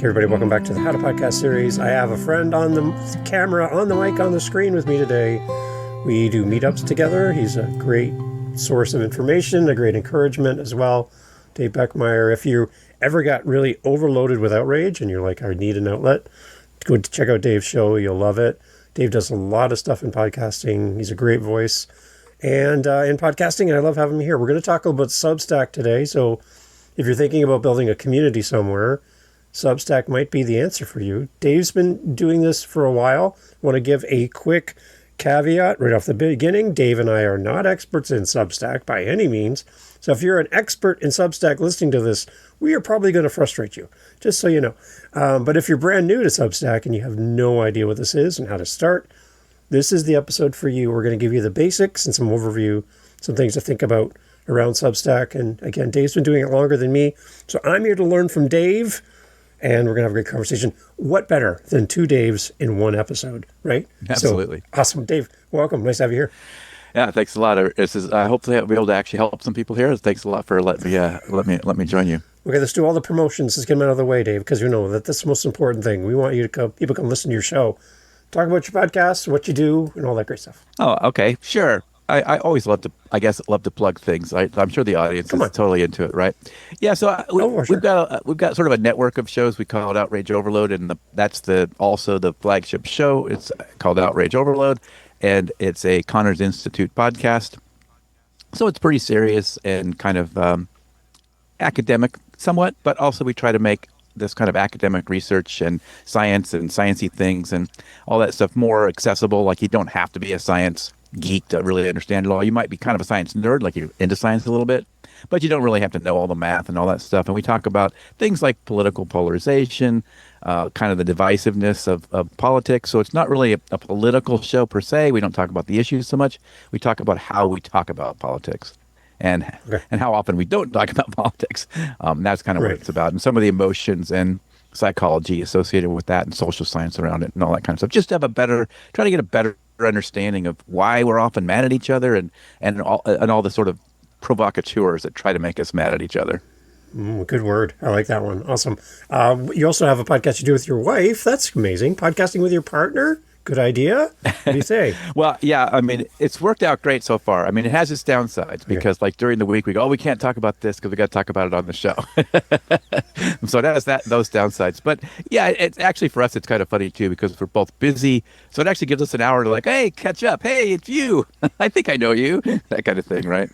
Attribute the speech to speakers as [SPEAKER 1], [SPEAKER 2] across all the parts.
[SPEAKER 1] everybody. Welcome back to the How to Podcast series. I have a friend on the camera, on the mic, on the screen with me today. We do meetups together. He's a great source of information, a great encouragement as well. Dave Beckemeyer. If you ever got really overloaded with outrage and you're like, I need an outlet, go check out Dave's show. You'll love it. Dave does a lot of stuff in podcasting. He's a great voice and in podcasting, and I love having him here. We're going to talk about Substack today. So if you're thinking about building a community somewhere, Substack might be the answer for you. Dave's been doing this for a while. I want to give a quick caveat right off the beginning. Dave and I are not experts in Substack by any means. So if you're an expert in Substack listening to this, we are probably going to frustrate you, just so you know. But if you're brand new to Substack and you have no idea what this is and how to start, this is the episode for you. We're going to give you the basics and some overview, some things to think about around Substack. And again, Dave's been doing it longer than me. So I'm here to learn from Dave. And we're going to have a great conversation. What better than two Daves in one episode, right?
[SPEAKER 2] Absolutely.
[SPEAKER 1] So, awesome. Dave, welcome. Nice to have you here.
[SPEAKER 2] Yeah, thanks a lot. Hopefully I'll be able to actually help some people here. Thanks a lot for letting me join you.
[SPEAKER 1] Okay, let's do all the promotions. Let's get them out of the way, Dave, because you know that that's the most important thing. We want you to people come listen to your show. Talk about your podcast, what you do, and all that great stuff.
[SPEAKER 2] Oh, okay. Sure. I always love to plug things. I'm sure the audience is totally into it, right? Yeah. So we've got sort of a network of shows. We call it Outrage Overload, and that's also the flagship show. It's called Outrage Overload, and it's a Connors Institute podcast. So it's pretty serious and kind of academic, somewhat, but also we try to make this kind of academic research and science and sciencey things and all that stuff more accessible. Like you don't have to be a science geek to really understand it all. You might be kind of a science nerd, like you're into science a little bit, but you don't really have to know all the math and all that stuff. And we talk about things like political polarization, kind of the divisiveness of politics. So it's not really a political show per se. We don't talk about the issues so much. We talk about how we talk about politics and how often we don't talk about politics. That's kind of what it's about. And some of the emotions and psychology associated with that and social science around it and all that kind of stuff. Just to have try to get a better understanding of why we're often mad at each other and all the sort of provocateurs that try to make us mad at each other.
[SPEAKER 1] Good word. I like that one. Awesome. You also have a podcast you do with your wife. That's amazing. Podcasting with your partner. Good idea. What do you say? Well,
[SPEAKER 2] yeah, I mean, it's worked out great so far. I mean, it has its downsides because like during the week we go, we can't talk about this because we got to talk about it on the show. So it has those downsides. But yeah, it's actually for us, it's kind of funny too because we're both busy. So it actually gives us an hour to like, hey, catch up. Hey, it's you. I think I know you. That kind of thing, right?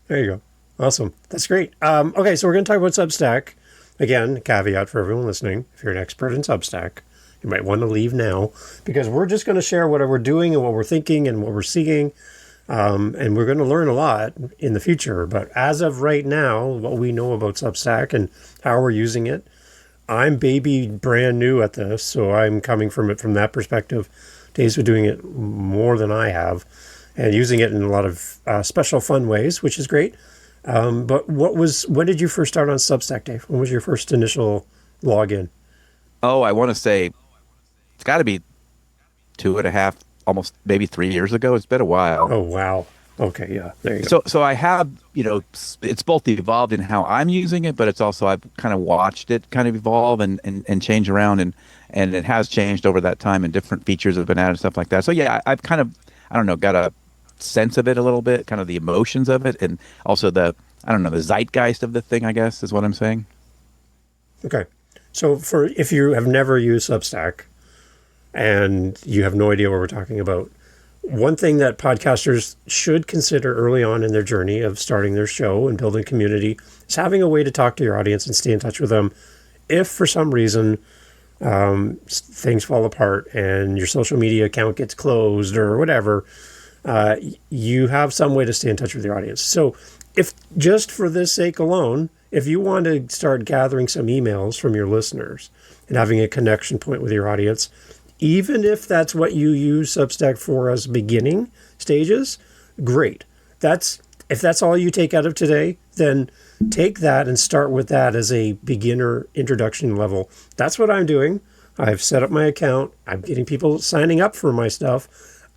[SPEAKER 1] There you go. Awesome. That's great. Okay, so we're going to talk about Substack. Again, caveat for everyone listening. If you're an expert in Substack, you might want to leave now because we're just going to share what we're doing and what we're thinking and what we're seeing. And we're going to learn a lot in the future. But as of right now, what we know about Substack and how we're using it, I'm brand new at this. So I'm coming from it from that perspective. Dave's been doing it more than I have and using it in a lot of special fun ways, which is great. But when did you first start on Substack, Dave? When was your first initial login?
[SPEAKER 2] Oh, I want to say it's got to be 2.5, almost maybe 3 years ago. It's been a while.
[SPEAKER 1] Oh, wow. Okay, yeah, there you go.
[SPEAKER 2] So I have, it's both evolved in how I'm using it, but it's also I've kind of watched it kind of evolve and change around, and it has changed over that time, and different features have been added and stuff like that. So yeah, I've kind of, I don't know, got a sense of it a little bit, kind of the emotions of it, and also the zeitgeist of the thing, I guess, is what I'm saying.
[SPEAKER 1] Okay. So if you have never used Substack and you have no idea what we're talking about, one thing that podcasters should consider early on in their journey of starting their show and building community is having a way to talk to your audience and stay in touch with them. If for some reason things fall apart and your social media account gets closed or whatever, you have some way to stay in touch with your audience. So if just for this sake alone, if you want to start gathering some emails from your listeners and having a connection point with your audience, even if that's what you use Substack for as beginning stages, great. If that's all you take out of today, then take that and start with that as a beginner introduction level. That's what I'm doing. I've set up my account. I'm getting people signing up for my stuff.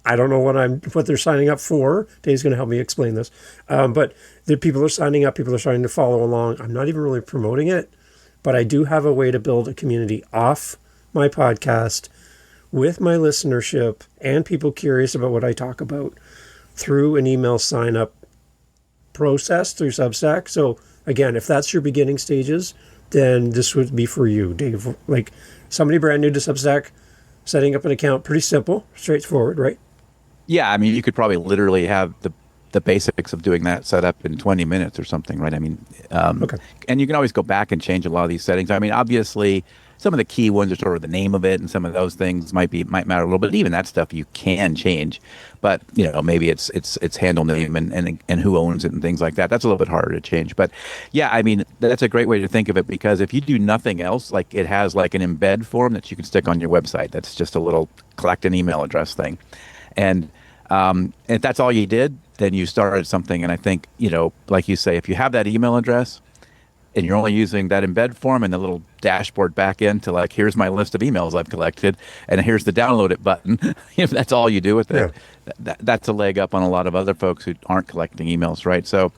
[SPEAKER 1] I don't know what they're signing up for. Dave's going to help me explain this. But the people are signing up. People are starting to follow along. I'm not even really promoting it. but I do have a way to build a community off my podcast with my listenership and people curious about what I talk about through an email sign up process through Substack. So again, if that's your beginning stages, then this would be for you, Dave. Like somebody brand new to Substack, setting up an account, pretty simple, straightforward, right?
[SPEAKER 2] Yeah, I mean, you could probably literally have the basics of doing that set up in 20 minutes or something, right? I mean,
[SPEAKER 1] Okay.
[SPEAKER 2] and you can always go back and change a lot of these settings. I mean, obviously, some of the key ones are sort of the name of it, and some of those things might matter a little bit. Even that stuff you can change, but maybe it's handle name and who owns it and things like that. That's a little bit harder to change. But yeah, I mean, that's a great way to think of it, because if you do nothing else, like it has like an embed form that you can stick on your website. That's just a little collect an email address thing, and if that's all you did, then you started something. And I think, like you say, if you have that email address and you're only using that embed form and the little dashboard back end to like, here's my list of emails I've collected, and here's the download it button. If that's all you do with it, that's a leg up on a lot of other folks who aren't collecting emails, right? So,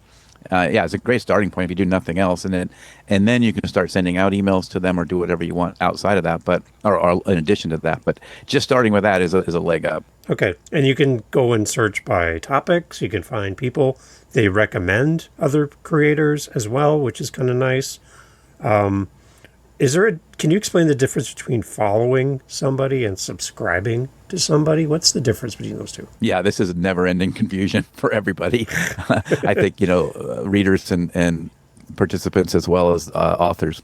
[SPEAKER 2] it's a great starting point if you do nothing else, and then you can start sending out emails to them or do whatever you want outside of that, but or in addition to that. But just starting with that is a leg up.
[SPEAKER 1] Okay, and you can go and search by topics. You can find people. They recommend other creators as well, which is kind of nice. Can you explain the difference between following somebody and subscribing to somebody? What's the difference between those two?
[SPEAKER 2] Yeah, this is a never-ending confusion for everybody. I think, readers and participants as well as authors.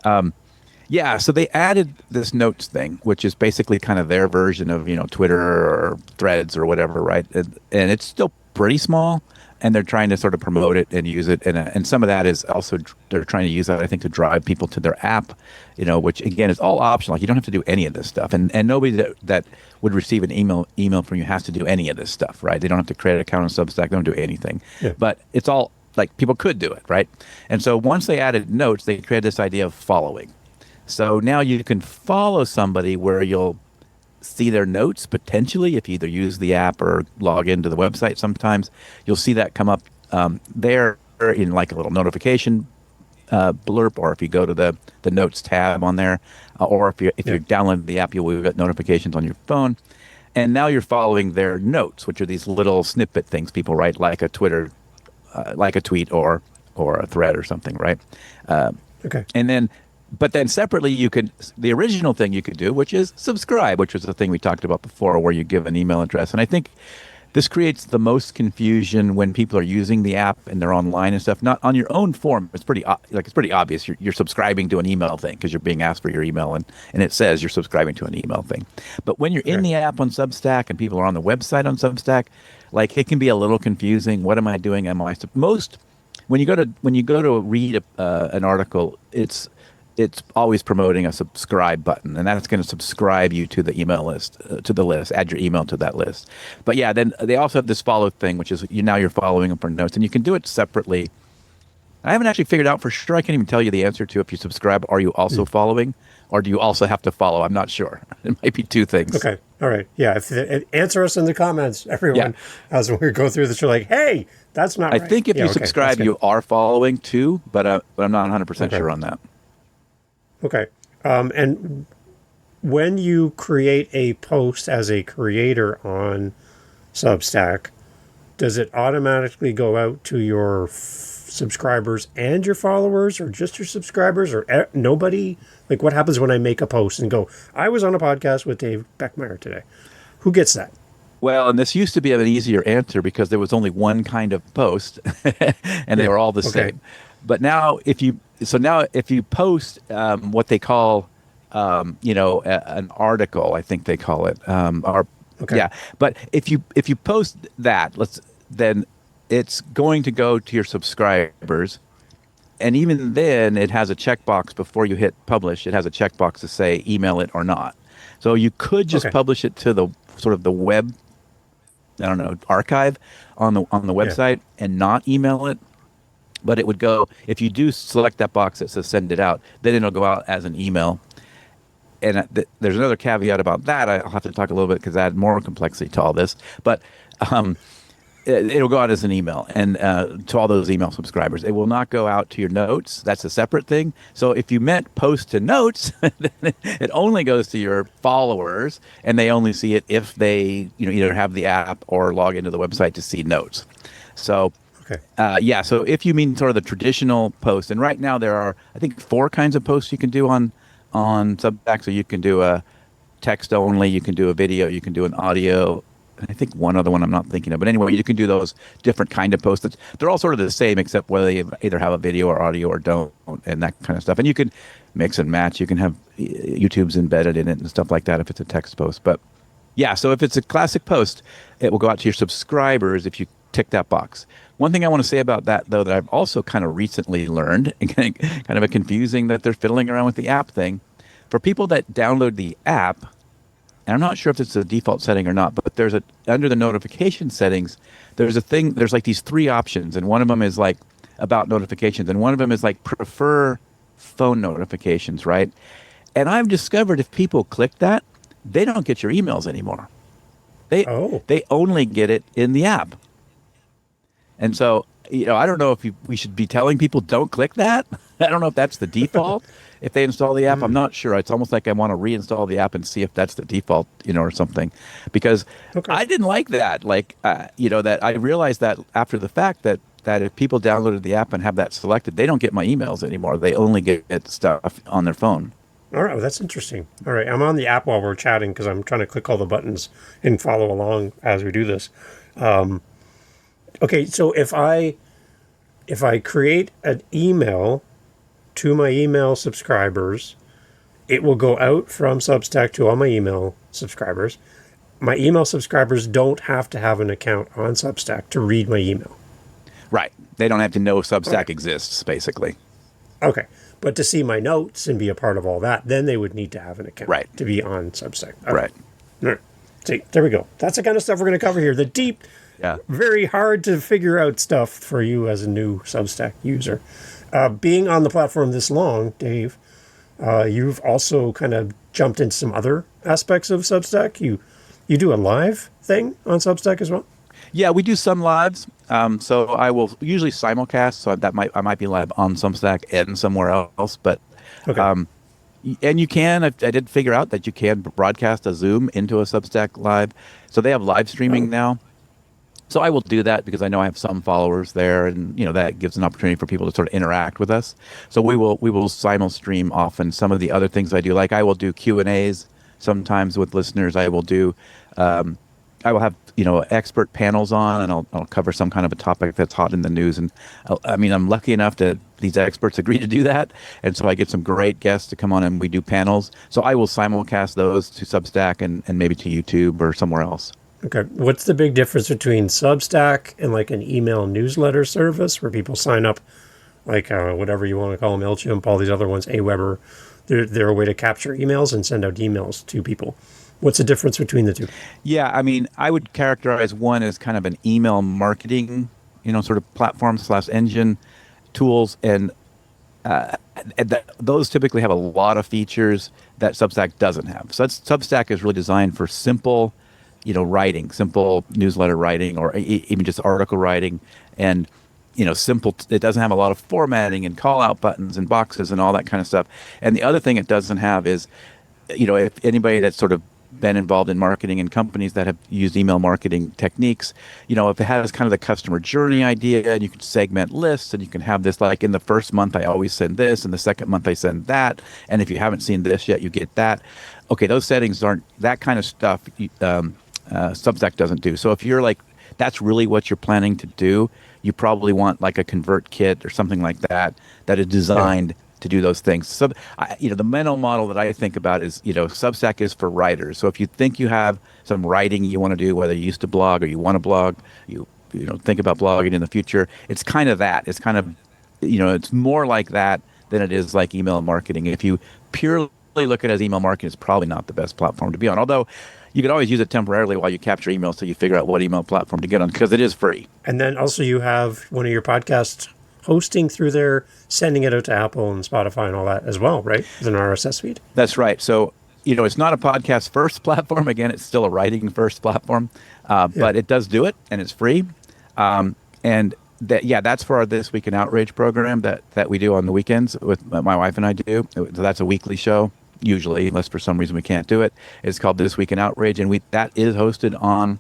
[SPEAKER 2] So they added this notes thing, which is basically kind of their version of, Twitter or Threads or whatever, right? And it's still pretty small, and they're trying to sort of promote it and use it. And some of that is also, they're trying to use that, I think, to drive people to their app, which, again, is all optional. Like, you don't have to do any of this stuff. And nobody that would receive an email from you has to do any of this stuff, right? They don't have to create an account on Substack. They don't do anything. Yeah. But it's all, like, people could do it, right? And so once they added notes, they created this idea of following. So now you can follow somebody where you'll see their notes potentially if you either use the app or log into the website. Sometimes you'll see that come up there in like a little notification blurb, or if you go to the notes tab on there, or if you're downloading the app, you'll get notifications on your phone. And now you're following their notes, which are these little snippet things people write, like a Twitter, like a tweet or a thread or something, right?
[SPEAKER 1] Okay.
[SPEAKER 2] But then separately, the original thing you could do, which is subscribe, which was the thing we talked about before, where you give an email address. And I think this creates the most confusion when people are using the app and they're online and stuff. Not on your own form. It's pretty obvious. You're subscribing to an email thing because you're being asked for your email, and it says you're subscribing to an email thing. But when you're in the app on Substack and people are on the website on Substack, like, it can be a little confusing. What am I doing? When you go to read an article, it's always promoting a subscribe button, and that's going to subscribe you to the email list, add your email to that list. But yeah, then they also have this follow thing, which is you're following them for notes, and you can do it separately. I haven't actually figured out for sure. I can't even tell you the answer to if you subscribe, are you also following, or do you also have to follow? I'm not sure. It might be two things.
[SPEAKER 1] Okay. All right. Yeah. Answer us in the comments, everyone, as we go through this. You're like, hey, that's not right.
[SPEAKER 2] I think if you subscribe, you are following too, but I'm not 100% sure on that.
[SPEAKER 1] Okay. And when you create a post as a creator on Substack, does it automatically go out to your subscribers and your followers, or just your subscribers, or nobody? Like, what happens when I make a post and go, I was on a podcast with Dave Beckemeyer today? Who gets that?
[SPEAKER 2] Well, and this used to be an easier answer because there was only one kind of post and they were all the same. But now if you post what they call, an article, I think they call it, but if you post that, then it's going to go to your subscribers. And even then, it has a checkbox before you hit publish. It has a checkbox to say email it or not. So you could just publish it to the sort of the web, archive on the website and not email it. But it would go, if you do select that box that says send it out, then it'll go out as an email. And there's another caveat about that. I'll have to talk a little bit because I add more complexity to all this. But it'll go out as an email, and to all those email subscribers. It will not go out to your notes. That's a separate thing. So if you meant post to notes, it only goes to your followers, and they only see it if they either have the app or log into the website to see notes. So yeah. So if you mean sort of the traditional post, and right now there are, I think, 4 kinds of posts you can do on Substack. So you can do a text only, you can do a video, you can do an audio. I think one other one I'm not thinking of. But anyway, you can do those different kind of posts. They're all sort of the same, except whether they either have a video or audio or don't, and that kind of stuff. And you can mix and match. You can have YouTube's embedded in it and stuff like that if it's a text post. But yeah, so if it's a classic post, it will go out to your subscribers if you tick that box. One thing I want to say about that, though, that I've also kind of recently learned, kind of a confusing that they're fiddling around with the app thing. For people that download the app, and I'm not sure if it's a default setting or not, but there's under the notification settings, there's like these 3 options, and one of them is like about notifications, and one of them is like prefer phone notifications, right? And I've discovered if people click that, they don't get your emails anymore. They only get it in the app. And so, I don't know if we should be telling people don't click that. I don't know if that's the default. If they install the app, I'm not sure. It's almost like I want to reinstall the app and see if that's the default, or something. Because I didn't like that. Like, that I realized that after the fact that if people downloaded the app and have that selected, they don't get my emails anymore. They only get stuff on their phone.
[SPEAKER 1] All right, well, that's interesting. All right, I'm on the app while we're chatting because I'm trying to click all the buttons and follow along as we do this. Okay, so if I create an email to my email subscribers, it will go out from Substack to all my email subscribers. My email subscribers don't have to have an account on Substack to read my email.
[SPEAKER 2] Right. They don't have to know Substack exists, basically.
[SPEAKER 1] Okay. But to see my notes and be a part of all that, then they would need to have an account to be on Substack. Okay.
[SPEAKER 2] Right.
[SPEAKER 1] All right. See, there we go. That's the kind of stuff we're going to cover here. The deep, very hard to figure out stuff for you as a new Substack user. Being on the platform this long, Dave, you've also kind of jumped into some other aspects of Substack. You do a live thing on Substack as well?
[SPEAKER 2] Yeah, we do some lives. So I will usually simulcast. So I might be live on Substack and somewhere else. But and you can. I did figure out that you can broadcast a Zoom into a Substack live. So they have live streaming now. So I will do that because I know I have some followers there, and that gives an opportunity for people to sort of interact with us. So we will simul stream often some of the other things I do. Like I will do Q&As sometimes with listeners. I will do I will have expert panels on, and I'll cover some kind of a topic that's hot in the news. And I'm lucky enough that these experts agree to do that, and so I get some great guests to come on and we do panels. So I will simulcast those to Substack and maybe to YouTube or somewhere else.
[SPEAKER 1] Okay. What's the big difference between Substack and like an email newsletter service where people sign up, like whatever you want to call them, MailChimp, all these other ones, Aweber? They're a way to capture emails and send out emails to people. What's the difference between the two?
[SPEAKER 2] Yeah, I would characterize one as kind of an email marketing, sort of platform / engine tools, and those typically have a lot of features that Substack doesn't have. So Substack is really designed for simple writing, simple newsletter writing, or even just article writing, and simple. It doesn't have a lot of formatting and call out buttons and boxes and all that kind of stuff. And the other thing it doesn't have is, if anybody that's sort of been involved in marketing and companies that have used email marketing techniques, if it has kind of the customer journey idea, and you can segment lists, and you can have this, like in the first month I always send this, and the second month I send that, and if you haven't seen this yet, you get that. Okay, those settings aren't that kind of stuff. Substack doesn't do. So if you're like, that's really what you're planning to do, you probably want like a convert kit or something like that is designed to do those things. So, the mental model that I think about is, Substack is for writers. So if you think you have some writing you want to do, whether you used to blog or you want to blog, you think about blogging in the future, it's kind of that. It's kind of, it's more like that than it is like email marketing. If you purely look at it as email marketing, it's probably not the best platform to be on. Although you could always use it temporarily while you capture emails till you figure out what email platform to get on, because it is free. And
[SPEAKER 1] then also you have one of your podcasts hosting through there, sending it out to Apple and Spotify and all that as well, right? With an RSS feed.
[SPEAKER 2] That's right. So, it's not a podcast first platform. Again, it's still a writing first platform, but it does do it, and it's free. And that's for our This Week in Outrage program that we do on the weekends with my wife and I do. So that's a weekly show, usually, unless for some reason we can't do it. It's called This Week in Outrage, and that is hosted on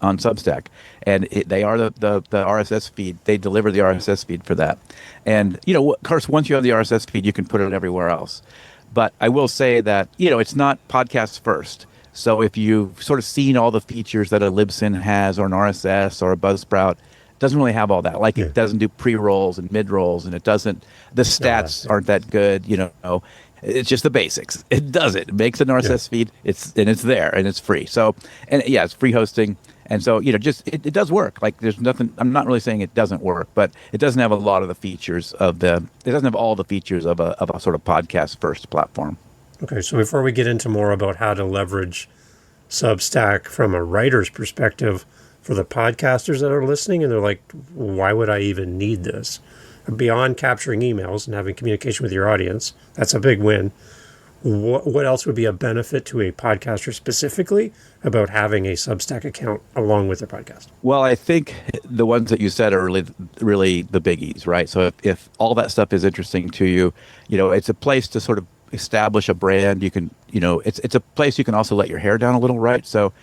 [SPEAKER 2] Substack, and they are the RSS feed. They deliver the RSS feed for that, and of course, once you have the RSS feed, you can put it everywhere else. But I will say that it's not podcasts first. So if you've sort of seen all the features that a Libsyn has, or an RSS, or a Buzzsprout, it doesn't really have all that. Like it doesn't do pre-rolls and mid-rolls, and the stats aren't that good. It's just the basics. It does it. It makes an RSS feed. It's there and it's free. So, and it's free hosting. And so, it does work. Like there's nothing, I'm not really saying it doesn't work, but it doesn't have a lot of the features it doesn't have all the features of a sort of podcast first platform.
[SPEAKER 1] Okay. So before we get into more about how to leverage Substack from a writer's perspective for the podcasters that are listening, and they're like, why would I even need this? Beyond capturing emails and having communication with your audience, that's a big win. What else would be a benefit to a podcaster specifically about having a Substack account along with their podcast?
[SPEAKER 2] Well, I think the ones that you said are really, really the biggies, right? So if all that stuff is interesting to you, it's a place to sort of establish a brand. You can, it's a place you can also let your hair down a little, right? So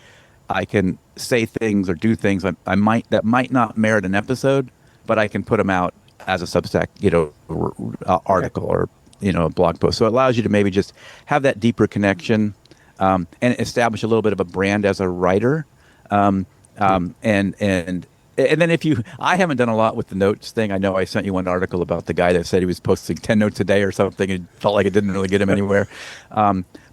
[SPEAKER 2] I can say things or do things that might not merit an episode, but I can put them out as a Substack, article or a blog post. So it allows you to maybe just have that deeper connection and establish a little bit of a brand as a writer. And then I haven't done a lot with the notes thing. I know I sent you one article about the guy that said he was posting 10 notes a day or something and felt like it didn't really get him anywhere.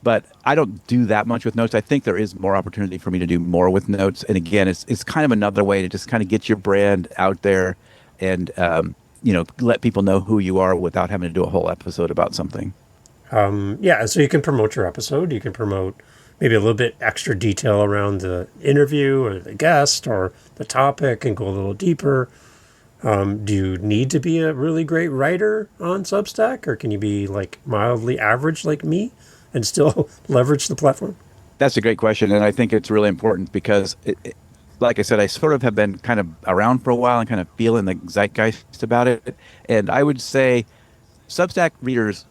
[SPEAKER 2] But I don't do that much with notes. I think there is more opportunity for me to do more with notes. And again, it's kind of another way to just kind of get your brand out there and, let people know who you are without having to do a whole episode about something.
[SPEAKER 1] So you can promote your episode. You can promote maybe a little bit extra detail around the interview or the guest or the topic and go a little deeper. Do you need to be a really great writer on Substack, or can you be like mildly average like me and still leverage the platform?
[SPEAKER 2] That's a great question, and I think it's really important because like I said, I sort of have been kind of around for a while and kind of feeling the zeitgeist about it. And I would say Substack readers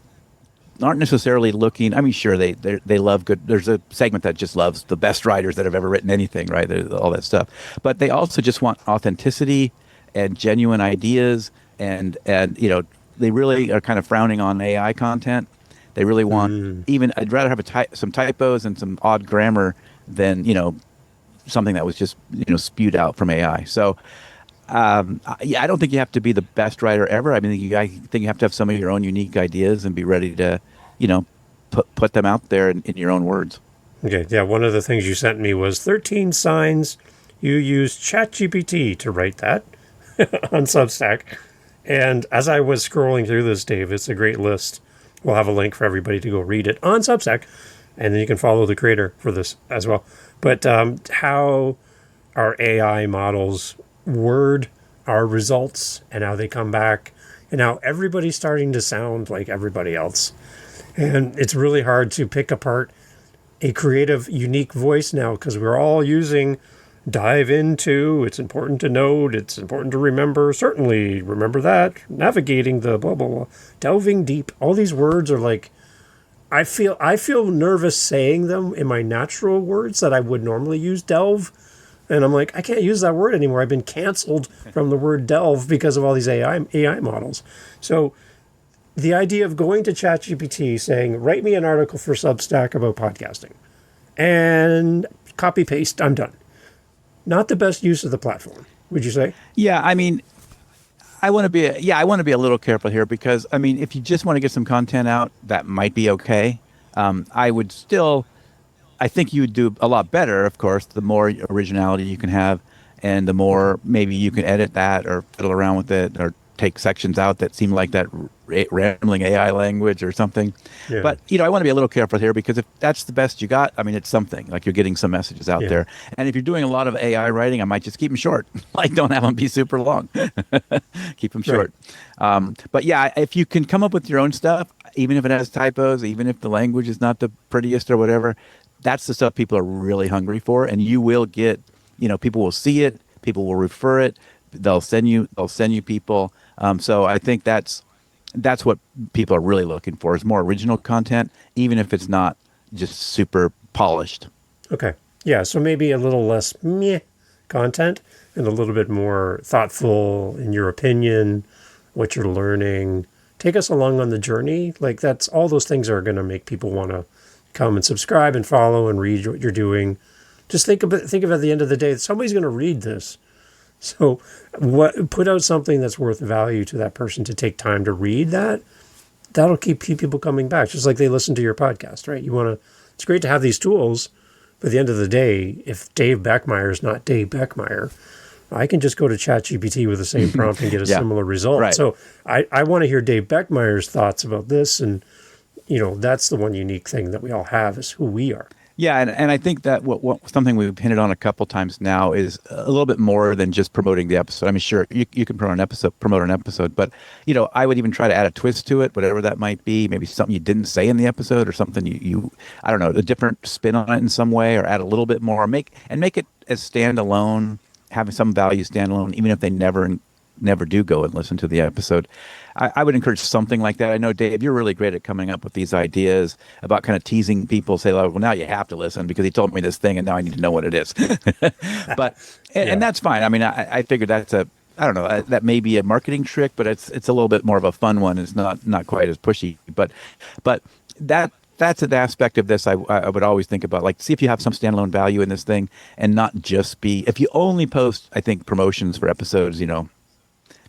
[SPEAKER 2] aren't necessarily looking. I mean, sure, they love good. There's a segment that just loves the best writers that have ever written anything, right? All that stuff. But they also just want authenticity and genuine ideas, and they really are kind of frowning on AI content. They really want I'd rather have some typos and some odd grammar than something that was just spewed out from AI. So I don't think you have to be the best writer ever. I mean, I think you have to have some of your own unique ideas and be ready to put them out there in your own words.
[SPEAKER 1] Okay, yeah. One of the things you sent me was 13 signs you used ChatGPT to write that on Substack. And as I was scrolling through this, Dave, it's a great list. We'll have a link for everybody to go read it on Substack, and then you can follow the creator for this as well. But how our AI models word our results and how they come back and how everybody's starting to sound like everybody else. And it's really hard to pick apart a creative, unique voice now because we're all using dive into, it's important to note, it's important to remember, certainly remember that, navigating the blah, blah, blah, delving deep. All these words are like, I feel nervous saying them in my natural words that I would normally use, delve. And I'm like, I can't use that word anymore. I've been canceled from the word delve because of all these AI models. So the idea of going to ChatGPT saying, write me an article for Substack about podcasting and copy paste, I'm done. Not the best use of the platform, would you say?
[SPEAKER 2] Yeah, I mean, I want to be a little careful here because, I mean, if you just want to get some content out, that might be okay. I think you would do a lot better, of course, the more originality you can have and the more maybe you can edit that or fiddle around with it or take sections out that seem like that rambling AI language or something. Yeah. But, I want to be a little careful here because if that's the best you got, I mean, it's something like you're getting some messages out there. And if you're doing a lot of AI writing, I might just keep them short. Like don't have them be super long. Keep them short. But yeah, if you can come up with your own stuff, even if it has typos, even if the language is not the prettiest or whatever, that's the stuff people are really hungry for. And you will get, people will see it, people will refer it. they'll send you people. So I think that's what people are really looking for, is more original content, even if it's not just super polished.
[SPEAKER 1] Okay. Yeah, so maybe a little less meh content and a little bit more thoughtful in your opinion, what you're learning. Take us along on the journey. Like, that's all those things are going to make people want to come and subscribe and follow and read what you're doing. Just think of at the end of the day, somebody's going to read this. So put out something that's worth value to that person to take time to read that. That'll keep people coming back, just like they listen to your podcast, right? It's great to have these tools, but at the end of the day, if Dave Beckemeyer is not Dave Beckemeyer, I can just go to ChatGPT with the same prompt and get a similar result.
[SPEAKER 2] Right.
[SPEAKER 1] So I want to hear Dave Beckmeyer's thoughts about this. And, that's the one unique thing that we all have, is who we are.
[SPEAKER 2] Yeah, and I think that what something we've hinted on a couple times now is a little bit more than just promoting the episode. I mean, sure, you can promote an episode, but I would even try to add a twist to it, whatever that might be. Maybe something you didn't say in the episode, or something you I don't know, a different spin on it in some way, or add a little bit more, make it as standalone, having some value standalone, even if they never do go and listen to the episode. I would encourage something like that. I know, Dave, you're really great at coming up with these ideas about kind of teasing people, say, well, now you have to listen because he told me this thing and now I need to know what it is. And that's fine. I mean, I figured that's I don't know, that may be a marketing trick, but it's a little bit more of a fun one. It's not quite as pushy, but that's an aspect of this I would always think about. Like, see if you have some standalone value in this thing, and not just be, if you only post, I think, promotions for episodes,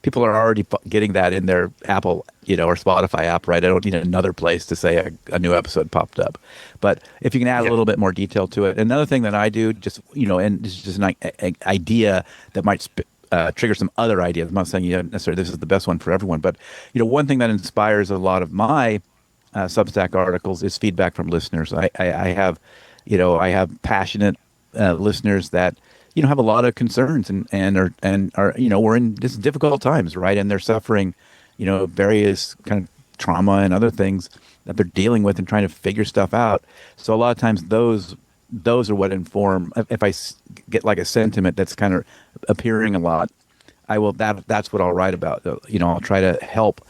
[SPEAKER 2] people are already getting that in their Apple, or Spotify app, right? I don't need another place to say a new episode popped up. But if you can add a little bit more detail to it. Another thing that I do, just, and this is just an idea that might trigger some other ideas. I'm not saying necessarily this is the best one for everyone, but, one thing that inspires a lot of my Substack articles is feedback from listeners. I have passionate listeners that have a lot of concerns and are we're in this difficult times, right? And they're suffering, various kind of trauma and other things that they're dealing with and trying to figure stuff out. So a lot of times those are what inform. If I get like a sentiment that's kind of appearing a lot, that's what I'll write about. I'll try to help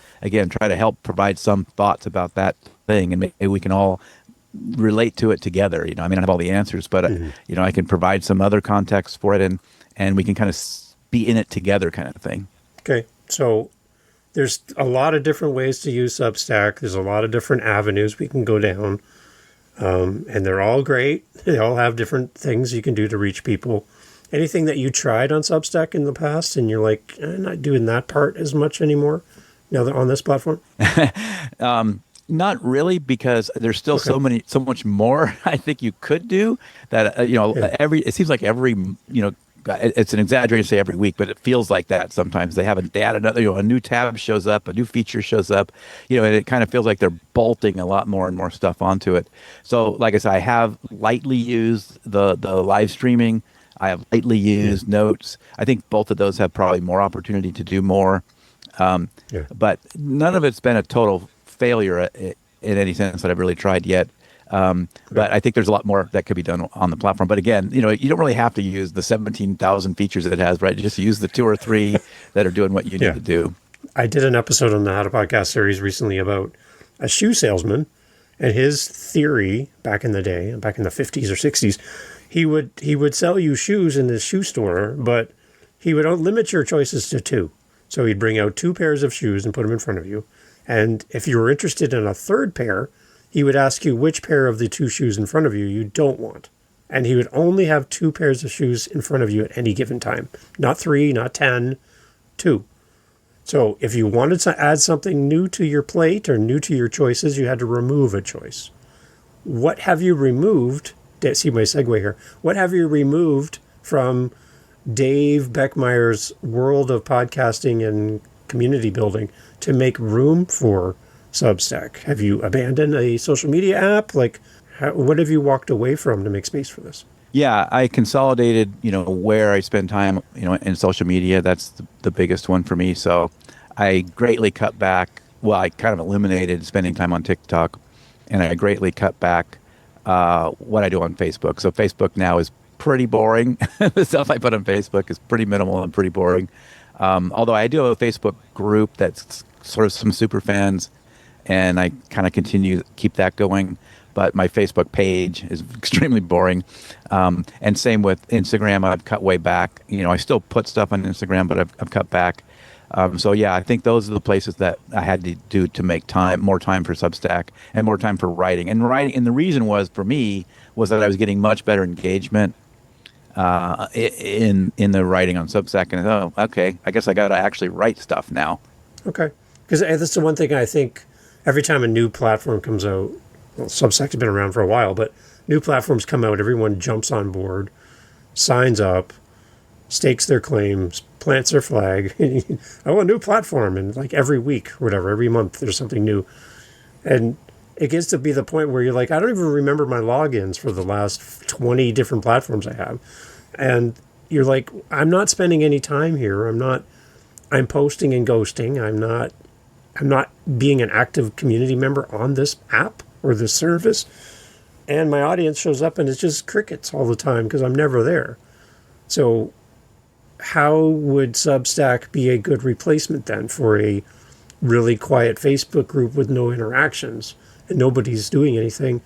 [SPEAKER 2] provide some thoughts about that thing, and maybe we can all relate to it together. I may not have all the answers, but I can provide some other context for it, and we can kind of be in it together, kind of thing.
[SPEAKER 1] Okay, so there's a lot of different ways to use Substack. There's a lot of different avenues we can go down, and they're all great. They all have different things you can do to reach people. Anything that you tried on Substack in the past, and you're like, I'm not doing that part as much anymore now that on this platform?
[SPEAKER 2] Not really, because there's still so much more I think you could do that, it seems like every, it's an exaggeration to say every week, but it feels like that sometimes. They add another, a new tab shows up, a new feature shows up, and it kind of feels like they're bolting a lot more and more stuff onto it. So like I said, I have lightly used the live streaming. I have lightly used notes. I think both of those have probably more opportunity to do more. But none of it's been a total failure in any sense that I've really tried yet. But I think there's a lot more that could be done on the platform. But again, you don't really have to use the 17,000 features that it has, right? Just use the 2 or 3 that are doing what you need to do.
[SPEAKER 1] I did an episode on the How to Podcast series recently about a shoe salesman and his theory back in the day, back in the 50s or 60s. He would sell you shoes in his shoe store, but he would limit your choices to 2. So he'd bring out 2 pairs of shoes and put them in front of you. And if you were interested in a 3rd pair, he would ask you which pair of the 2 shoes in front of you don't want. And he would only have 2 pairs of shoes in front of you at any given time. Not 3, not 10, 2. So if you wanted to add something new to your plate or new to your choices, you had to remove a choice. What have you removed? See my segue here. What have you removed from Dave Beckmeyer's world of podcasting and community building to make room for Substack? Have you abandoned a social media app? What have you walked away from to make space for this?
[SPEAKER 2] Yeah, I consolidated, where I spend time, in social media. That's the biggest one for me. So I greatly cut back. Well, I kind of eliminated spending time on TikTok, and I greatly cut back what I do on Facebook. So Facebook now is pretty boring. The stuff I put on Facebook is pretty minimal and pretty boring. Although I do have a Facebook group that's sort of some super fans, and I kind of keep that going. But my Facebook page is extremely boring. And same with Instagram. I've cut way back. I still put stuff on Instagram, but I've cut back. So yeah, I think those are the places that I had to do to make more time for Substack and more time for writing. And the reason for me was that I was getting much better engagement in the writing on Substack. And okay, I guess I got to actually write stuff now.
[SPEAKER 1] Okay, because that's the one thing I think every time a new platform comes out. Well, Substack has been around for a while, but new platforms come out, everyone jumps on board, signs up, stakes their claims, plants their flag. Oh, a new platform. And like every week or whatever, every month there's something new. And it gets to be the point where you're like, I don't even remember my logins for the last 20 different platforms I have. And you're like, I'm not spending any time here. I'm posting and ghosting. I'm not being an active community member on this app or this service. And my audience shows up and it's just crickets all the time because I'm never there. So how would Substack be a good replacement then for a really quiet Facebook group with no interactions and nobody's doing anything?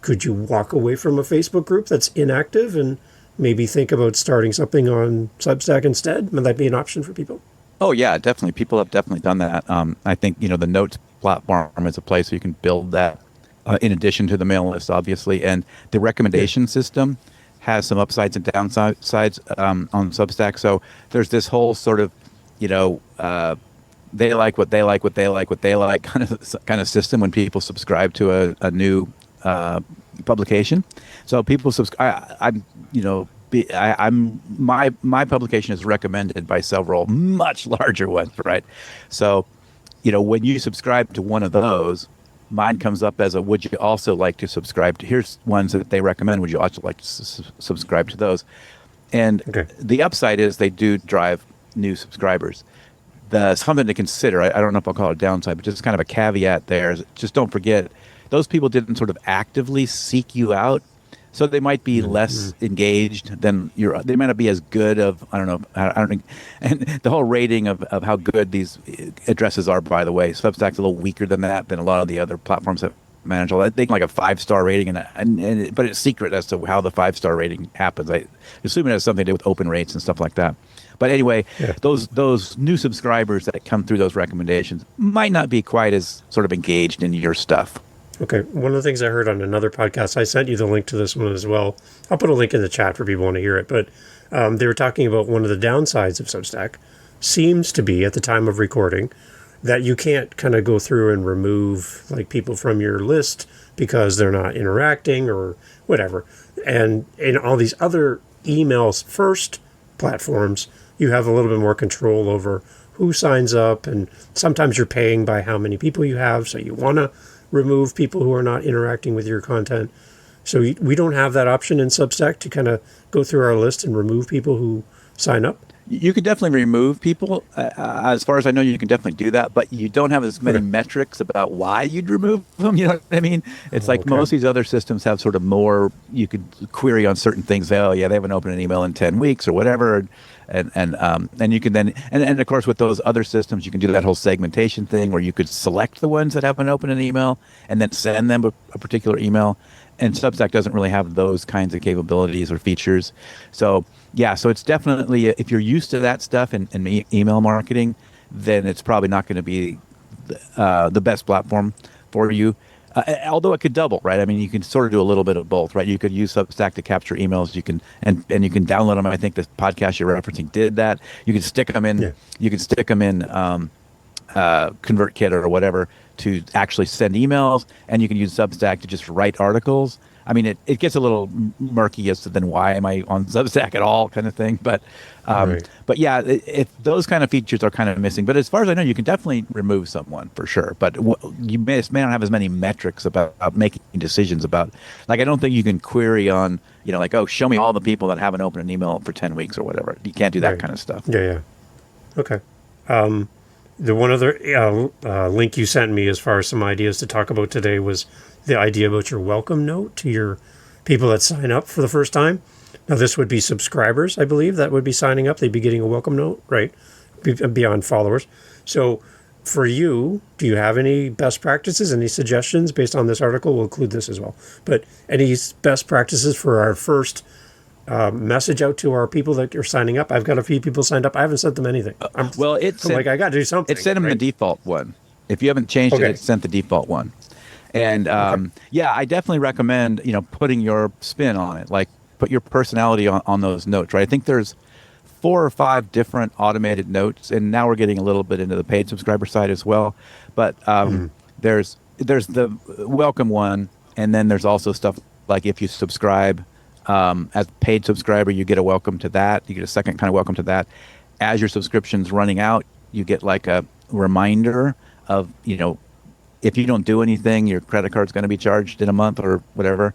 [SPEAKER 1] Could you walk away from a Facebook group that's inactive and maybe think about starting something on Substack instead? Would that be an option for people?
[SPEAKER 2] Oh yeah, definitely. People have definitely done that. I think the Notes platform is a place where you can build that in addition to the mail list, obviously, and the recommendation system has some upsides and downsides on Substack. So there's this whole sort of they like what they like, what they like, what they like kind of system when people subscribe to a new publication. So people subscribe. My publication is recommended by several much larger ones, right? So, when you subscribe to one of those, mine comes up as would you also like to subscribe to, here's ones that they recommend, would you also like to subscribe to those? And the upside is they do drive new subscribers. Something to consider, I don't know if I'll call it a downside, but just kind of a caveat there is just don't forget, those people didn't sort of actively seek you out. So they might be less engaged than they might not be as good of, I don't think, and the whole rating of how good these addresses are, by the way, Substack's a little weaker than that, than a lot of the other platforms that manage all that. They can like a 5-star rating, but it's secret as to how the 5-star rating happens. I assume it has something to do with open rates and stuff like that. But anyway, those new subscribers that come through those recommendations might not be quite as sort of engaged in your stuff.
[SPEAKER 1] Okay, one of the things I heard on another podcast, I sent you the link to this one as well. I'll put a link in the chat for people who want to hear it. But they were talking about one of the downsides of Substack seems to be, at the time of recording, that you can't kind of go through and remove like people from your list because they're not interacting or whatever. And in all these other emails first platforms, you have a little bit more control over who signs up. And sometimes you're paying by how many people you have. So you want to remove people who are not interacting with your content. So we don't have that option in Substack to kind of go through our list and remove people who sign up.
[SPEAKER 2] You can definitely remove people. As far as I know, you can definitely do that, but you don't have as many metrics about why you'd remove them. You know what I mean? It's like most of these other systems have sort of more, you could query on certain things. Oh, yeah, they haven't opened an email in 10 weeks or whatever. And you can then, and of course with those other systems, you can do that whole segmentation thing where you could select the ones that haven't opened an email and then send them a particular email. And Substack doesn't really have those kinds of capabilities or features. So yeah, so it's definitely, if you're used to that stuff in email marketing, then it's probably not going to be the best platform for you. Although it could double, right? I mean, you can sort of do a little bit of both, right? You could use Substack to capture emails. You can and you can download them. I think the podcast you're referencing did that. You can stick them in. Yeah. You can stick them in ConvertKit or whatever to actually send emails, and you can use Substack to just write articles. I mean, it gets a little murky as to then why am I on Substack at all kind of thing. But but yeah, if those kind of features are kind of missing. But as far as I know, you can definitely remove someone for sure. But you may not have as many metrics about making decisions about. Like, I don't think you can query on, like, oh, show me all the people that haven't opened an email for 10 weeks or whatever. You can't do that kind of stuff.
[SPEAKER 1] Yeah. Okay. The one other link you sent me as far as some ideas to talk about today was the idea about your welcome note to your people that sign up for the first time. Now, this would be subscribers, I believe, that would be signing up. They'd be getting a welcome note, right? beyond followers. So for you, do you have any best practices, any suggestions based on this article? We'll include this as well. But any best practices for our first message out to our people that are signing up? I've got a few people signed up. I haven't sent them anything. I got to do something.
[SPEAKER 2] It sent them the default one. If you haven't changed it, it sent the default one. And I definitely recommend, putting your spin on it, like put your personality on those notes, right? I think there's 4 or 5 different automated notes, and now we're getting a little bit into the paid subscriber side as well. But there's the welcome one, and then there's also stuff like if you subscribe as a paid subscriber, you get a welcome to that. You get a second kind of welcome to that. As your subscription's running out, you get like a reminder of, if you don't do anything, your credit card's going to be charged in a month or whatever,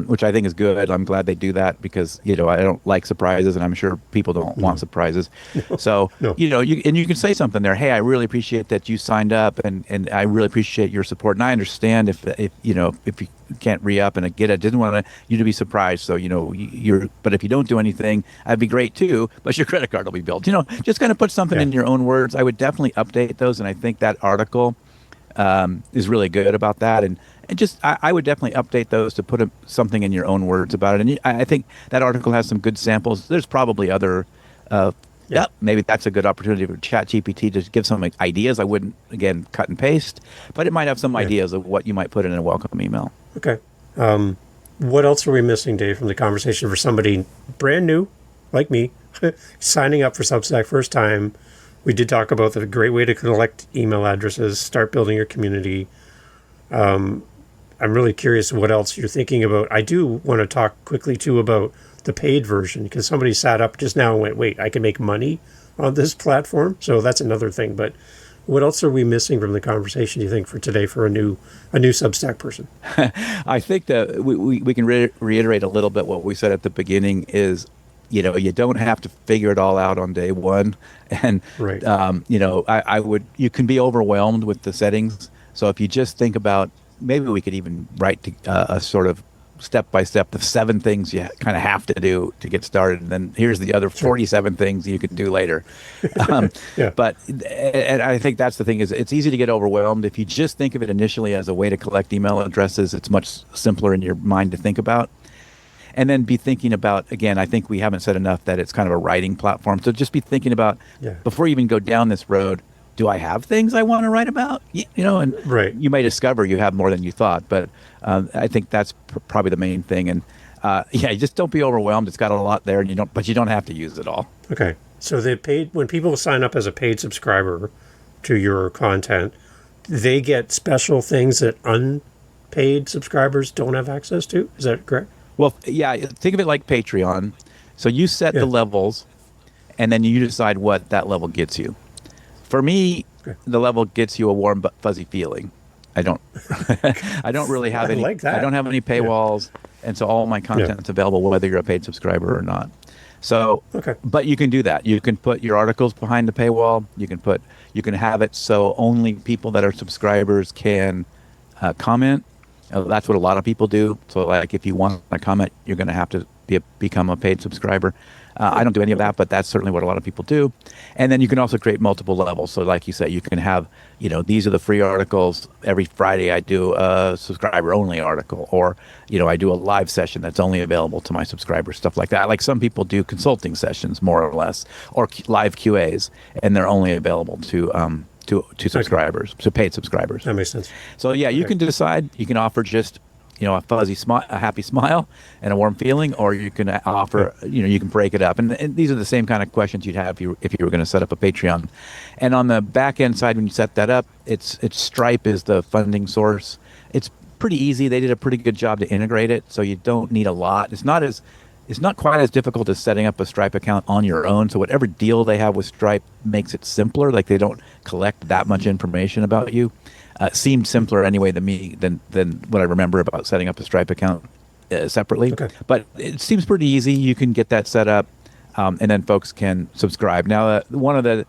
[SPEAKER 2] which I think is good. I'm glad they do that because, I don't like surprises, and I'm sure people don't want surprises. So, you can say something there. Hey, I really appreciate that you signed up, and I really appreciate your support. And I understand if you can't re-up and get it, didn't want you to be surprised. So, but if you don't do anything, that'd be great too, but your credit card will be billed. Just kind of put something in your own words. I would definitely update those. And I think that article is really good about that, and just I would definitely update those to put something in your own words about it. And I think that article has some good samples. There's probably other maybe that's a good opportunity for ChatGPT to give some ideas. I wouldn't, again, cut and paste, but it might have some ideas of what you might put in a welcome email.
[SPEAKER 1] Okay. What else are we missing, Dave, from the conversation for somebody brand new like me signing up for Substack first time? We did talk about the great way to collect email addresses, start building your community. I'm really curious what else you're thinking about. I do want to talk quickly, too, about the paid version, because somebody sat up just now and went, wait, I can make money on this platform? So that's another thing. But what else are we missing from the conversation, do you think, for today for a new Substack person?
[SPEAKER 2] I think that we can reiterate a little bit what we said at the beginning is, you don't have to figure it all out on day one. And, you can be overwhelmed with the settings. So if you just think about, maybe we could even write a sort of step-by-step, the 7 things you kind of have to do to get started. And then here's the other 47 things you can do later. But and I think that's the thing is it's easy to get overwhelmed. If you just think of it initially as a way to collect email addresses, it's much simpler in your mind to think about. And then be thinking about, again, I think we haven't said enough that it's kind of a writing platform. So just be thinking about, before you even go down this road, do I have things I want to write about? And you may discover you have more than you thought. But I think that's probably the main thing. And just don't be overwhelmed. It's got a lot there, but you don't have to use it all.
[SPEAKER 1] Okay. So when people sign up as a paid subscriber to your content, they get special things that unpaid subscribers don't have access to? Is that correct?
[SPEAKER 2] Well, think of it like Patreon. So you set the levels, and then you decide what that level gets you. For me, the level gets you a warm, fuzzy feeling. I don't really have any.
[SPEAKER 1] Like that.
[SPEAKER 2] I don't have any paywalls, and so all my content's available whether you're a paid subscriber or not. So, but you can do that. You can put your articles behind the paywall. You can have it so only people that are subscribers can comment. That's what a lot of people do. So, like, if you want a comment, you're going to have to become a paid subscriber. I don't do any of that, but that's certainly what a lot of people do. And then you can also create multiple levels. So, like you said, you can have, these are the free articles. Every Friday, I do a subscriber-only article, or I do a live session that's only available to my subscribers. Stuff like that. Like some people do consulting sessions, more or less, or live QAs, and they're only available to subscribers, to paid subscribers.
[SPEAKER 1] That makes sense.
[SPEAKER 2] So you can decide. You can offer just a fuzzy smile, a happy smile, and a warm feeling, or you can offer you can break it up. And these are the same kind of questions you'd have if you were going to set up a Patreon. And on the back end side, when you set that up, it's Stripe is the funding source. It's pretty easy. They did a pretty good job to integrate it, so you don't need a lot. It's not quite as difficult as setting up a Stripe account on your own. So whatever deal they have with Stripe makes it simpler. Like they don't collect that much information about you. Seemed simpler anyway to me than what I remember about setting up a Stripe account separately. Okay. But it seems pretty easy. You can get that set up, and then folks can subscribe. Now, one of the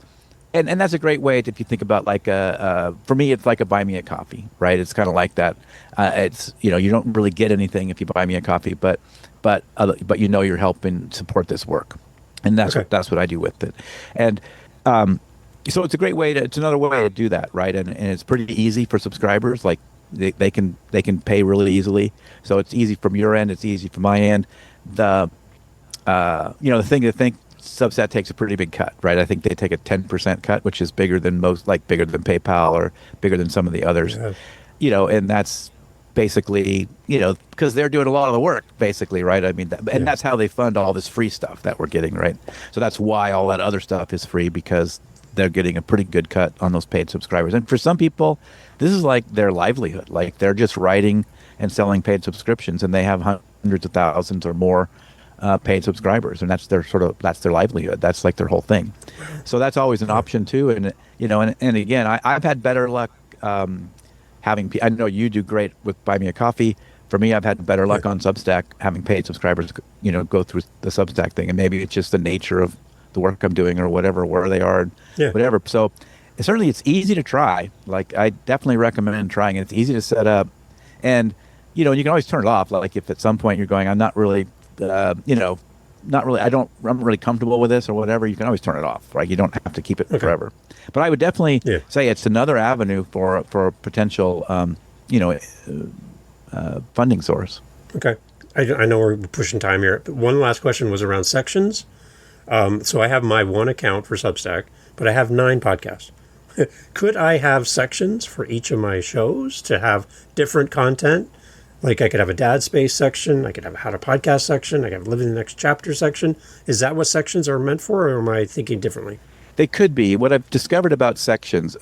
[SPEAKER 2] and that's a great way to, if you think about like for me, it's like a buy me a coffee, right? It's kind of like that. It's you don't really get anything if you buy me a coffee, but you're helping support this work, and that's what I do with it. And So it's a great way to, it's another way to do that, right? And it's pretty easy for subscribers. Like they can pay really easily. So it's easy from your end. It's easy from my end. The the thing to think, Substack takes a pretty big cut, right? I think they take a 10% cut, which is bigger than most, like bigger than PayPal or bigger than some of the others. Yeah. And that's basically, because they're doing a lot of the work, basically, right? I mean, and that's how they fund all this free stuff that we're getting, right? So that's why all that other stuff is free, because they're getting a pretty good cut on those paid subscribers. And for some people, this is like their livelihood. Like they're just writing and selling paid subscriptions, and they have hundreds of thousands or more paid subscribers, and that's their livelihood. That's like their whole thing. So that's always an option too. And and again, I've had better luck having. I know you do great with Buy Me a Coffee. For me, I've had better luck on Substack having paid subscribers, go through the Substack thing, and maybe it's just the nature of the work I'm doing or whatever, where they are, whatever. So certainly it's easy to try. Like I definitely recommend trying it. It's easy to set up, and you can always turn it off. Like if at some point you're going, I'm not really, I'm really comfortable with this or whatever, you can always turn it off, right? You don't have to keep it forever. But I would definitely say it's another avenue for a potential, funding source.
[SPEAKER 1] Okay. I know we're pushing time here. But one last question was around sections. So I have my one account for Substack, but I have 9 podcasts. Could I have sections for each of my shows to have different content? Like I could have a dad space section, I could have a how to podcast section, I could have living the next chapter section. Is that what sections are meant for, or am I thinking differently?
[SPEAKER 2] They could be. What I've discovered about sections, is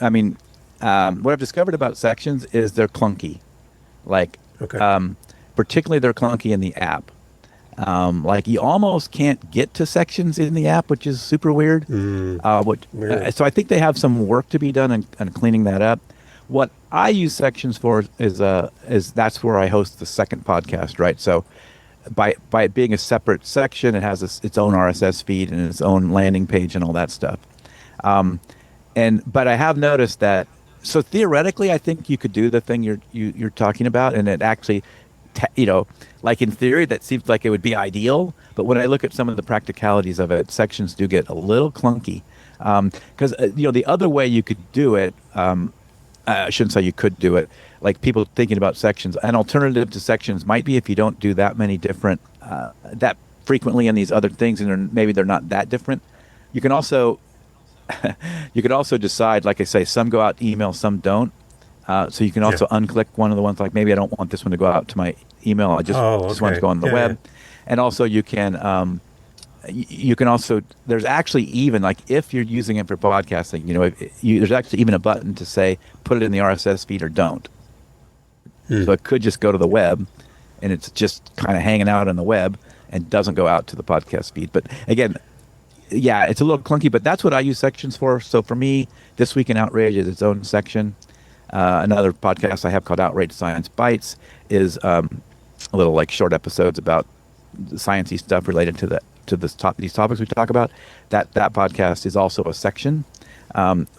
[SPEAKER 2] they're clunky. Like, particularly they're clunky in the app. Like you almost can't get to sections in the app, which is super weird. So I think they have some work to be done in cleaning that up. What I use sections for is that's where I host the second podcast, right? So by it being a separate section, it has its own RSS feed and its own landing page and all that stuff. But I have noticed that. So theoretically, I think you could do the thing you're talking about, and it actually, like in theory, that seems like it would be ideal. But when I look at some of the practicalities of it, sections do get a little clunky. Because the other way you could do it. I shouldn't say you could do it. Like people thinking about sections, an alternative to sections might be if you don't do that many different, that frequently in these other things, and maybe they're not that different. You can also, decide, like I say, some go out to email, some don't. So you can also unclick one of the ones, like maybe I don't want this one to go out to my email. I just want to go on the web. And also you can also, there's actually even, like if you're using it for podcasting, there's actually even a button to say, put it in the RSS feed or don't. So it could just go to the web, and it's just kind of hanging out on the web and doesn't go out to the podcast feed. But again, it's a little clunky, but that's what I use sections for. So for me, This Week in Outrage is its own section. Another podcast I have called Outrage Science Bites is a little like short episodes about sciencey stuff related to these topics we talk about. That podcast is also a section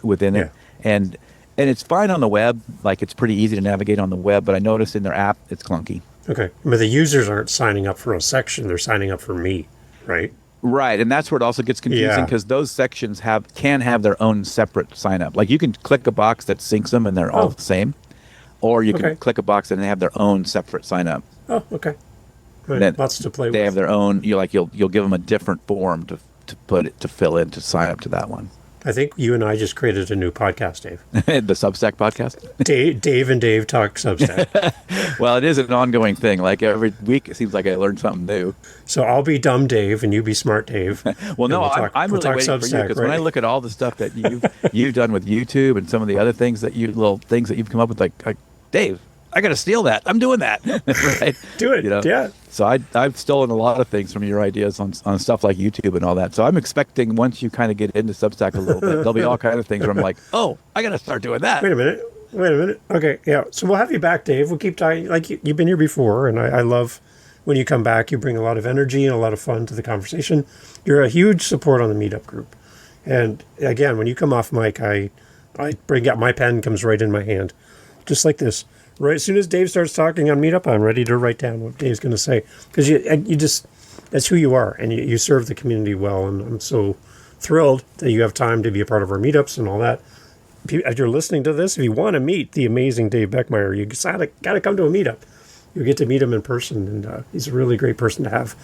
[SPEAKER 2] within it, and it's fine on the web. Like it's pretty easy to navigate on the web, but I noticed in their app it's clunky.
[SPEAKER 1] Okay, but the users aren't signing up for a section; they're signing up for me, right?
[SPEAKER 2] Right, and that's where it also gets confusing because those sections can have their own separate sign up. Like you can click a box that syncs them, and they're all the same, or you can click a box and they have their own separate sign up.
[SPEAKER 1] Oh, okay. Right. Lots to play with.
[SPEAKER 2] They have their own. You'll give them a different form to fill in to sign up to that one.
[SPEAKER 1] I think you and I just created a new podcast, Dave.
[SPEAKER 2] The Substack podcast?
[SPEAKER 1] Dave and Dave talk Substack.
[SPEAKER 2] Well, it is an ongoing thing. Like every week, it seems like I learn something new.
[SPEAKER 1] So I'll be dumb Dave and you be smart Dave.
[SPEAKER 2] Well, no, I'm really waiting Substack, for you because when I look at all the stuff that you've done with YouTube and some of the other things that you've come up with, like Dave, I got to steal that. I'm doing that. Right?
[SPEAKER 1] Do it. Yeah.
[SPEAKER 2] So I've stolen a lot of things from your ideas on stuff like YouTube and all that. So I'm expecting once you kind of get into Substack a little bit, there'll be all kind of things where I'm like, oh, I got to start doing that.
[SPEAKER 1] Wait a minute. Okay. Yeah. So we'll have you back, Dave. We'll keep talking. Like you've been here before, and I love when you come back. You bring a lot of energy and a lot of fun to the conversation. You're a huge support on the meetup group. And again, when you come off mic, I bring out my pen, comes right in my hand, just like this. Right as soon as Dave starts talking on Meetup, I'm ready to write down what Dave's going to say because you just that's who you are, and you serve the community well, and I'm so thrilled that you have time to be a part of our meetups and all that. As you're listening to this, if you want to meet the amazing Dave Beckemeyer, you got to come to a meetup. You'll get to meet him in person, and he's a really great person to have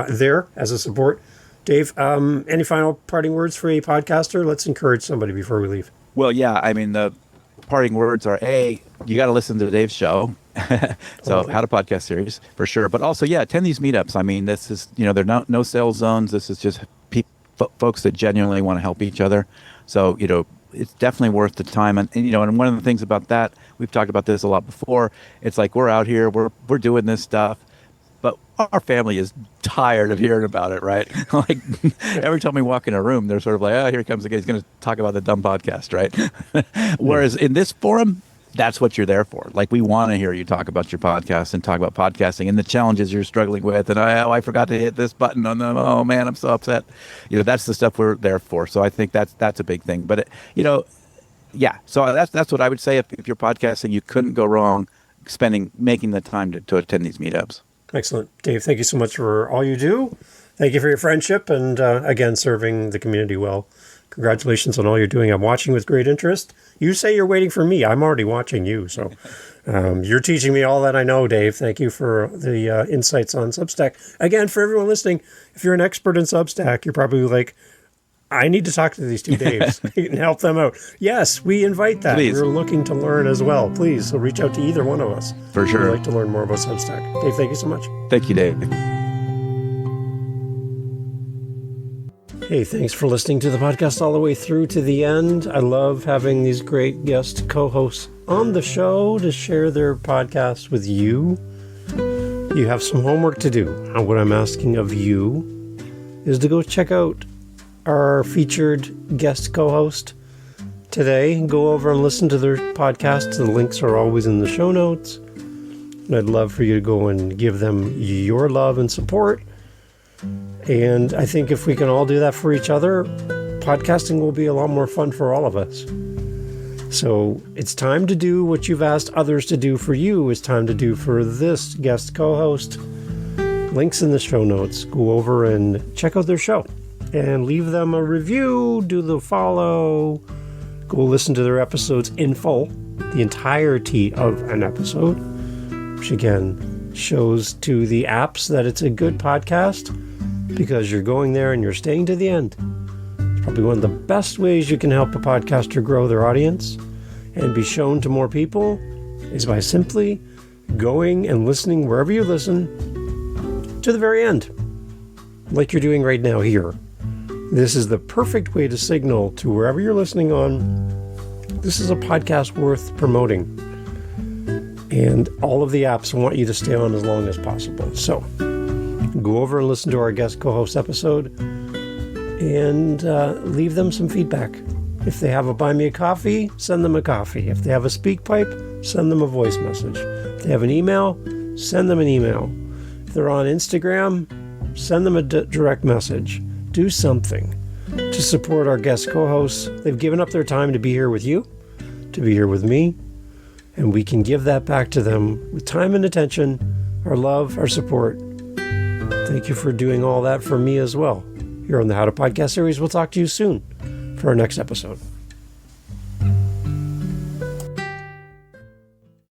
[SPEAKER 1] there as a support. Dave, any final parting words for a podcaster? Let's encourage somebody before we leave.
[SPEAKER 2] Well, yeah, I mean, the parting words are, A, you got to listen to Dave's show. So How to Podcast Series, for sure. But also, yeah, attend these meetups. I mean, this is, they're no sales zones. This is just folks that genuinely want to help each other. So, it's definitely worth the time. And one of the things about that, we've talked about this a lot before. It's like, we're out here, we're doing this stuff, but our family is tired of hearing about it, right? Like every time we walk in a room, they're sort of like, oh, here comes the guy. He's going to talk about the dumb podcast, right? Whereas in this forum, that's what you're there for. Like, we want to hear you talk about your podcast and talk about podcasting and the challenges you're struggling with. And I forgot to hit this button on them. Oh man, I'm so upset. That's the stuff we're there for. So I think that's a big thing. But yeah. So that's what I would say. If you're podcasting, you couldn't go wrong making the time to attend these meetups.
[SPEAKER 1] Excellent, Dave. Thank you so much for all you do. Thank you for your friendship and again serving the community well. Congratulations on all you're doing. I'm watching with great interest. You say you're waiting for me. I'm already watching you. So you're teaching me all that I know, Dave. Thank you for the insights on Substack. Again, for everyone listening, if you're an expert in Substack, you're probably like, I need to talk to these two Daves and help them out. Yes, we invite that.
[SPEAKER 2] Please.
[SPEAKER 1] We're looking to learn as well. Please, so reach out to either one of us.
[SPEAKER 2] For sure.
[SPEAKER 1] We'd like to learn more about Substack. Dave, thank you so much.
[SPEAKER 2] Thank you, Dave.
[SPEAKER 1] Hey, thanks for listening to the podcast all the way through to the end. I love having these great guest co-hosts on the show to share their podcast with you. You have some homework to do. And what I'm asking of you is to go check out our featured guest co-host today. Go over and listen to their podcast. The links are always in the show notes. And I'd love for you to go and give them your love and support. And I think if we can all do that for each other, podcasting will be a lot more fun for all of us. So it's time to do what you've asked others to do for you. It's time to do for this guest co-host. Links in the show notes. Go over and check out their show and leave them a review, do the follow, go listen to their episodes in full, the entirety of an episode, which again shows to the apps that it's a good podcast because you're going there and you're staying to the end. It's probably one of the best ways you can help a podcaster grow their audience and be shown to more people is by simply going and listening wherever you listen to the very end, like you're doing right now here. This is the perfect way to signal to wherever you're listening on, this is a podcast worth promoting. And all of the apps want you to stay on as long as possible. So go over and listen to our guest co-host episode and leave them some feedback. If they have a buy me a coffee, send them a coffee. If they have a speak pipe, send them a voice message. If they have an email, send them an email. If they're on Instagram, send them a direct message. Do something to support our guest co-hosts. They've given up their time to be here with you, to be here with me, and we can give that back to them with time and attention, our love, our support. Thank you for doing all that for me as well. Here on the How to Podcast series, we'll talk to you soon for our next episode.